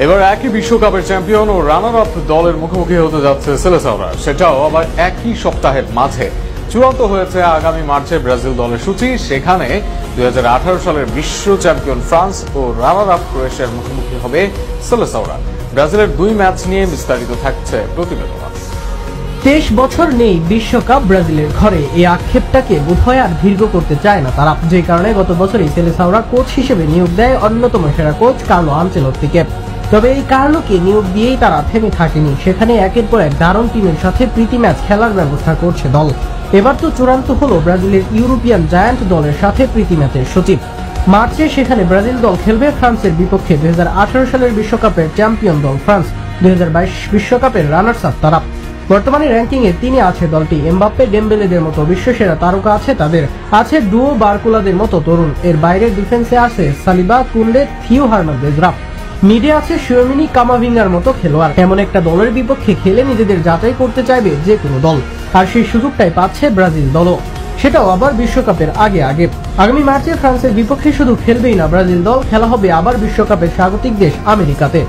এবার একই বিশ্বকাপের চ্যাম্পিয়ন ও রানার আপ দলের মুখোমুখি হতে যাচ্ছে সেলেসাওরা, সেটাও আবার একই সপ্তাহের মাঝে। চূড়ান্ত হয়েছে আগামী মার্চে ব্রাজিল দলের সূচি। সেখানে 2018 সালের বিশ্ব চ্যাম্পিয়ন ফ্রান্স ও রানার আপ ক্রোয়েশিয়ার মুখোমুখি হবে সেলেসাওরা। ব্রাজিলের 2 ম্যাচ নিয়ে বিস্তারিত থাকছে প্রতিবেদন। 23 বছর নেই বিশ্বকাপ ব্রাজিলের ঘরে, এই আক্ষেপটাকে বোধহয় আর দীর্ঘ করতে চায় না তারা, যে কারণে গত বছরই সেলেসাওরা কোচ হিসেবে নিয়োগ দেয় অন্যতম সেরা কোচ কার্লো আনচেলত্তিকে। তবে এই কার্লোকে নিয়োগ দিয়েই তারা থেমে থাকেনি, সেখানে একের পর এক দারুণ টিমের সাথে প্রীতি ম্যাচ খেলার ব্যবস্থা করছে দল। এবার তো চূড়ান্ত হলো ব্রাজিলের ইউরোপিয়ান জায়ান্ট দলের সাথে প্রীতি ম্যাচের সচিব। মার্চে সেখানে ব্রাজিল দল খেলবে ফ্রান্সের বিপক্ষে। 2018 সালের বিশ্বকাপের চ্যাম্পিয়ন দল ফ্রান্স, 2022 বিশ্বকাপের রানার্স আপ তারা। বর্তমানে র্যাঙ্কিং এ 3 আছে দলটি। এমবাপ্পে, ডেম্বেলেদের মতো বিশ্বসেরা তারকা আছে তাদের, আছে ডুও বারকুলাদের মতো তরুণ। এর বাইরে ডিফেন্সে আছে সালিবা, কুন্ডে, থিও হার্নান্দেজরা। মিডে আছে শিওমিনি, কামাভিঙ্গার মতো খেলোয়াড়। এমন একটা দলের বিপক্ষে খেলে নিজেদের যাচাই করতে চাইবে যে কোনো দল, আর সেই সুযোগটাই পাচ্ছে ব্রাজিল দলও, সেটাও আবার বিশ্বকাপের আগে। আগামী মার্চে ফ্রান্সের বিপক্ষে শুধু খেলবেই না ব্রাজিল দল, খেলা হবে আবার বিশ্বকাপের স্বাগতিক দেশ আমেরিকাতে।